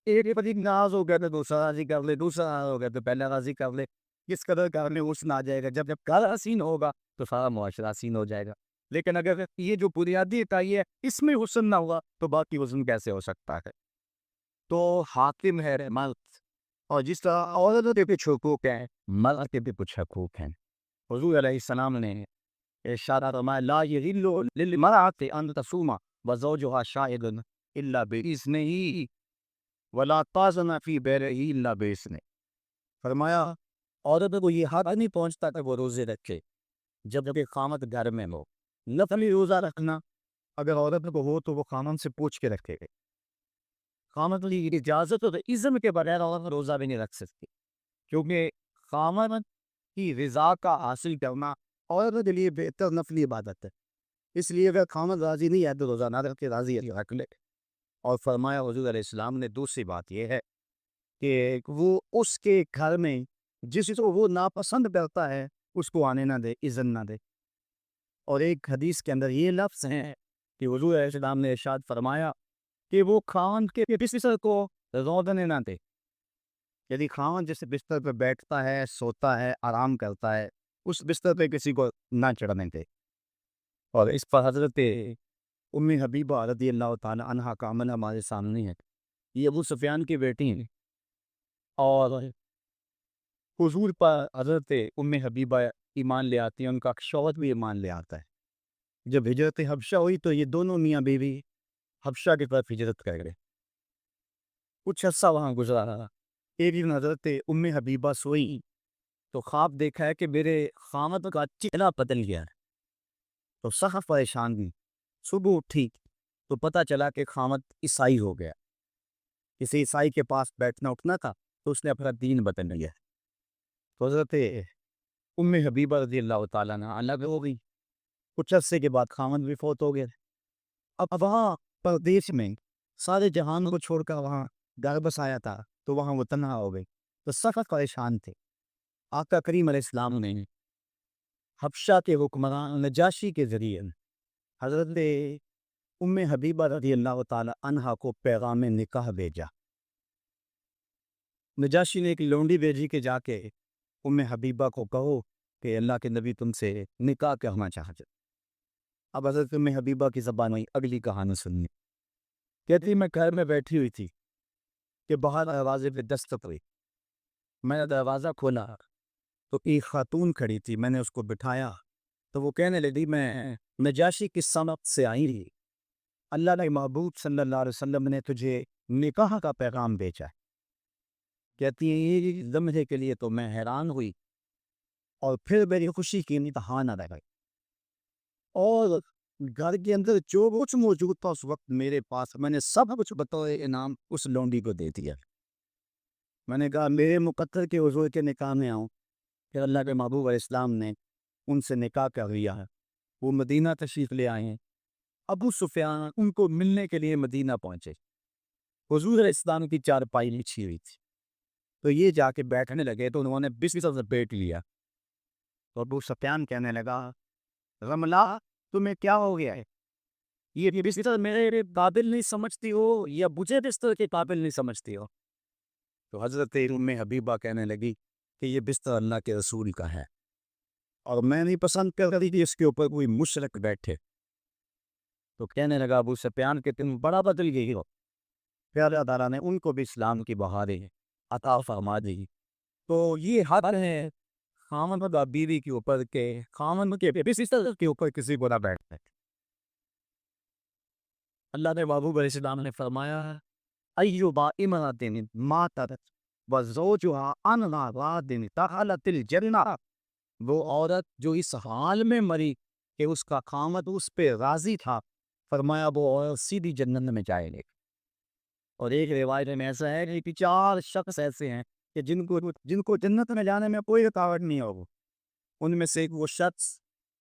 Speaker 1: ایک پتی ناراض ہو گیا تو دوسرا راضی کر لے، دوسرا ناراض ہو گیا تو پہلا راضی کر لے. کس قدر گھر میں حسن آ جائے گا، جب گھر حسین ہوگا تو سارا معاشرہ حسین ہو جائے گا. لیکن اگر یہ جو بنیادی اکائی ہے اس میں حسن نہ ہوا تو باقی حسن کیسے ہو سکتا ہے؟ تو حاکم ہے مرد، اور جس طرح عورت کے کچھ حقوق ہیں، مرد کے بھی کچھ حقوق ہیں. حضور علیہ السلام نے ارشاد فرمایا لا یحل للمرأة ان تصوم وزوجها شاهد الا باذنه ولا تأذن في بيته الا باذنه. فرمایا عورت کو یہ حق نہیں پہنچتا کہ وہ روزے رکھے جب کہ خامد گھر میں ہو. نفلی روزہ رکھنا اگر عورت کو ہو تو وہ خامد سے پوچھ کے رکھے گئے. خامد کی اجازت اور اذن کے بغیر عورت روزہ بھی نہیں رکھ سکتی، کیونکہ خامد کی رضا کا حاصل کرنا عورت کے لیے بہتر نفلی عبادت ہے. اس لیے اگر خامد راضی نہیں ہے تو روزہ نہ رکھ کے راضی ہے رکھ لے. اور فرمایا حضور علیہ السلام نے دوسری بات یہ ہے کہ وہ اس کے گھر میں جس کو وہ ناپسند کرتا ہے اس کو آنے نہ دے، اذن نہ دے. اور ایک حدیث کے اندر یہ لفظ ہیں کہ حضور علیہ السلام نے ارشاد فرمایا کہ وہ خاوند کے بستر کو روندنے نہ دے. یعنی خاوند جیسے بستر پہ بیٹھتا ہے، سوتا ہے، آرام کرتا ہے، اس بستر پہ کسی کو نہ چڑھنے دے. اور اس پر حضرت ام حبیبہ رضی اللہ تعالی عنہا کا عمل ہمارے سامنے ہے. یہ ابو سفیان کی بیٹی ہیں، اور حضور پر حضرت ام حبیبہ ایمان لے آتی ہیں، ان کا شوہر بھی ایمان لے آتا ہے. جب ہجرت حبشہ ہوئی تو یہ دونوں میاں بیوی حبشہ کی طرف ہجرت کر گئے. کچھ عرصہ وہاں گزرا رہا. ایک دن حضرت ام حبیبہ سوئی تو خواب دیکھا ہے کہ میرے خامد کا چہرہ بدل گیا ہے، تو سخت پریشان ہوئی. صبح اٹھی تو پتہ چلا کہ خامد عیسائی ہو گیا. کسی عیسائی کے پاس بیٹھنا اٹھنا تھا تو اس نے اپنا دین بدل لیا. تو حضرت ام حبیبہ رضی اللہ تعالیٰ عنہ الگ ہو گئی. کچھ عرصے کے بعد خامد بھی فوت ہو گیا. اب وہاں پردیش میں سارے جہان کو چھوڑ کر وہاں گھر بسایا تھا تو وہاں وہ تنہا ہو گئی، تو سخت پریشان تھے. آقا کریم علیہ السلام نے حبشہ کے حکمران نجاشی کے ذریعے حضرت ام حبیبہ رضی اللہ تعالی عنہا کو پیغام نکاح بھیجا. نجاشی نے ایک لونڈی بھیجی کہ جا کے ام حبیبہ کو کہو کہ اللہ کے نبی تم سے نکاح کرنا چاہتے. اب حضرت ام حبیبہ کی زبان میں اگلی کہانی سننی. کہتی میں گھر میں بیٹھی ہوئی تھی کہ باہر دروازے پہ دستک ہوئی. میں نے دروازہ کھولا تو ایک خاتون کھڑی تھی. میں نے اس کو بٹھایا تو وہ کہنے لگی میں نجاشی کی سمت سے آئی رہی، اللہ نے محبوب صلی اللہ علیہ وسلم نے تجھے نکاح کا پیغام بھیجا ہے. کہتی ہیں یہ لمحے کے لیے تو میں حیران ہوئی اور پھر میری خوشی کی انتہا نہ رہ گئی، اور گھر کے اندر جو کچھ موجود تھا اس وقت میرے پاس، میں نے سب کچھ بطور انعام اس لونڈی کو دے دیا۔ میں نے کہا میرے مقدر کے حضور کے نکاح میں آؤں۔ پھر اللہ کے محبوب علیہ السلام نے ان سے نکاح کر لیا ہے، وہ مدینہ تشریف لے آئے ہیں۔ ابو سفیان ان کو ملنے کے لیے مدینہ پہنچے، حضور علیہ السلام کی چارپائی بچھی ہوئی تھی، تو یہ جا کے بیٹھنے لگے تو انہوں نے بستر سے بیٹھ لیا، تو ابو سفیان کہنے لگا رملہ تمہیں کیا ہو گیا ہے؟ یہ بستر میرے قابل نہیں سمجھتی ہو یا مجھے بستر کے قابل نہیں سمجھتی ہو؟ تو حضرت ام حبیبہ کہنے لگی کہ یہ بستر اللہ کے رسول کا ہے اور میں نہیں پسند کر رہی تھی اس کے اوپر کوئی مشرک بیٹھے۔ تو کہنے لگا ابو سفیان کہ تم بڑا بدل گئی ہو۔ پھر اللہ تعالیٰ نے ان کو بھی اسلام کی بہاریں عطا فرما دی۔ تو یہ حق ہے خامند اور بیوی کے اوپر کہ خامند کے بستر کے اوپر کسی کو نہ بیٹھے۔ اللہ نے محبوب علیہ السلام نے فرمایا ایوبا امراتن ماتت وزوجها عن راض دخلت الجنہ، وہ عورت جو اس حال میں مری کہ اس کا خامد اس پہ راضی تھا، فرمایا وہ عورت سیدھی جنت میں جائے گی۔ اور ایک روایت میں ایسا ہے کہ 4 شخص ایسے ہیں کہ جن کو جنت میں جانے میں کوئی رکاوٹ نہیں ہوگی۔ ان میں سے ایک وہ شخص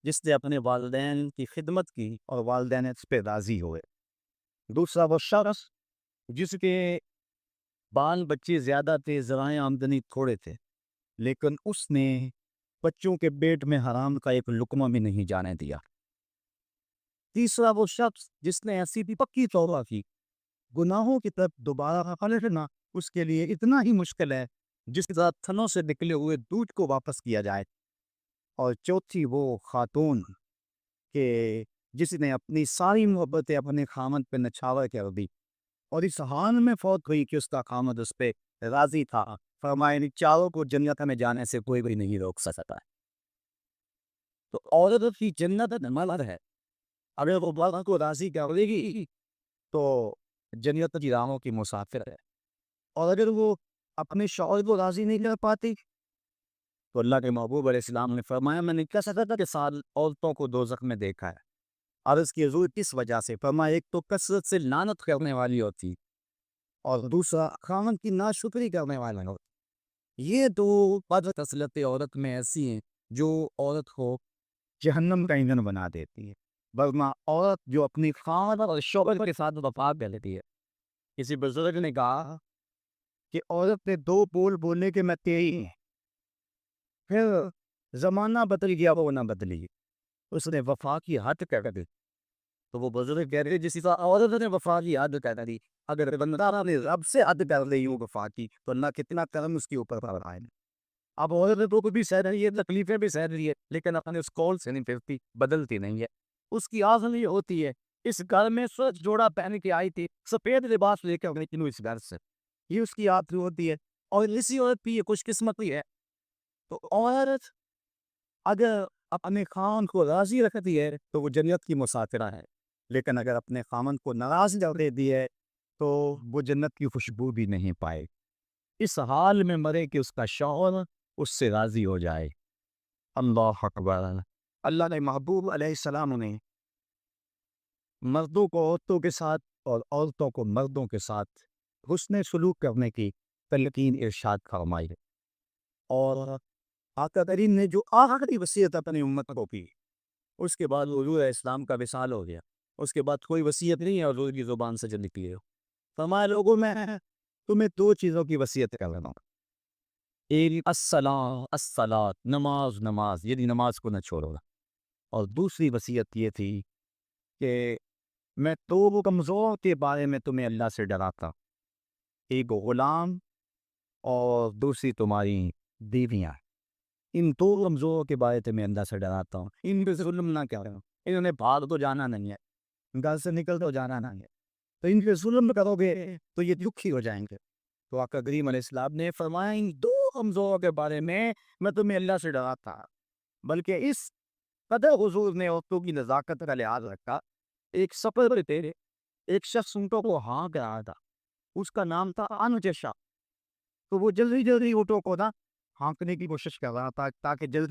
Speaker 1: جس نے اپنے والدین کی خدمت کی اور والدین اس پہ راضی ہوئے، دوسرا وہ شخص جس کے بال بچے زیادہ تھے، ذرائع آمدنی تھوڑے تھے، لیکن اس نے بچوں کے پیٹ میں حرام کا ایک لقمہ بھی نہیں جانے دیا۔ تیسرا وہ شخص جس نے ایسی بھی پکی توبہ کی، گناہوں کی طرف دوبارہ پلٹنا اس کے لیے اتنا ہی مشکل ہے جس کے ساتھ تھنوں سے نکلے ہوئے دودھ کو واپس کیا جائے۔ اور چوتھی وہ خاتون کہ جس نے اپنی ساری محبتیں اپنے خامد پہ نچھاور کر دی اور اس حال میں فوت ہوئی کہ اس کا خامد اس پہ راضی تھا، فرمایا ان چاروں کو جنت میں جانے سے کوئی بھی نہیں روک سکتا ہے۔ تو عورت کی جنت مرد ہے، اگر وہ مرد کو راضی کر لے گی تو جنت کی راہوں کی مسافر ہے، اور اگر وہ اپنے شوہر کو راضی نہیں کر پاتی تو اللہ کے محبوب علیہ السلام نے فرمایا میں نے کثرت کے ساتھ عورتوں کو دوزخ میں دیکھا ہے۔ عرض کی حضور کس وجہ سے؟ فرمایا ایک تو کثرت سے لعنت کرنے والی ہوتی اور دوسرا خامن کی ناشکری کرنے والا ہوتی۔ یہ دو بد خصلتیں عورت میں ایسی ہیں جو عورت کو جہنم کا ایندھن بنا دیتی ہے، ورنہ عورت جو اپنی خامن اور شوہر کے ساتھ وفا کر لیتی ہے۔ کسی بزرگ نے کہا کہ عورت نے 2 بول بولنے کے میں تیری ہیں، پھر زمانہ بدل گیا وہ نہ بدلی، اس نے وفا کی حد کر دی۔ تو وہ بزرگ کہہ رہے جس طرح عورت نے وفا کی حد کر دی، اگر بندہ نے رب سے حد کر لی ہوں وفا کی تو اللہ کتنا کرم اس کے اوپر فرمائے۔ اب عورت تو بھی سہ رہی ہے، تکلیفیں بھی سہ رہی ہے، لیکن اپنے اس قول سے نہیں پھرتی، بدلتی نہیں ہے۔ اس کی آس نہیں ہوتی ہے اس گھر میں سچ جوڑا پہن کے آئی تھی، سفید لباس لے کے نکلوں اس گھر سے، یہ اس کی آس ہوتی ہے۔ اور اسی عورت کی یہ خوش قسمتی ہے۔ تو عورت اگر اپنے خاوند کو راضی رکھتی ہے تو وہ جنت کی مسافرہ ہے، لیکن اگر اپنے خاوند کو ناراض کر دیتی ہے تو وہ جنت کی خوشبو بھی نہیں پائے۔ اس حال میں مرے کہ اس کا شوہر اس سے راضی ہو جائے۔ اللہ اکبر۔ اللہ نے محبوب علیہ السلام نے مردوں کو عورتوں کے ساتھ اور عورتوں کو مردوں کے ساتھ حسن سلوک کرنے کی تلقین ارشاد فرمائی ہے، اور آقا کریم نے جو آخری وصیت اپنی امت کو کی اس کے بعد حضور اسلام کا وصال ہو گیا، اس کے بعد کوئی وصیت نہیں ہے حضور کی زبان سے جو نکلی ہو۔ فرمایا لوگوں میں تمہیں 2 چیزوں کی وصیت کر رہا ہوں، ایک الصلاۃ نماز یعنی نماز کو نہ چھوڑو، اور دوسری وصیت یہ تھی کہ میں 2 کمزور کے بارے میں تمہیں اللہ سے ڈراتا، ایک غلام اور دوسری تمہاری بیویاں۔ ان 2 کمزوروں کے بارے میں اللہ سے ڈراتا ہوں، ان پہ ظلم نہ کرو، انہوں نے بھاگ تو جانا نہیں ہے، گھر سے نکل تو جانا نہیں ہے، تو ان پہ ظلم کرو گے تو یہ دکھی ہو جائیں گے۔ تو آقا کریم علیہ السلام نے فرمایا ان 2 کمزوروں کے بارے میں تمہیں اللہ سے ڈراتا، بلکہ اس قدر حضور نے عورتوں کی نزاکت کا لحاظ رکھا۔ ایک سفر پہ تھے، ایک شخص ان کو ہاں کر رہا تھا، اس کا نام تھا انجشا۔
Speaker 2: تو وہ جلدی-جلدی اونٹوں کو نا ہانکنے کی کوشش کر رہا تھا تاکہ جلدی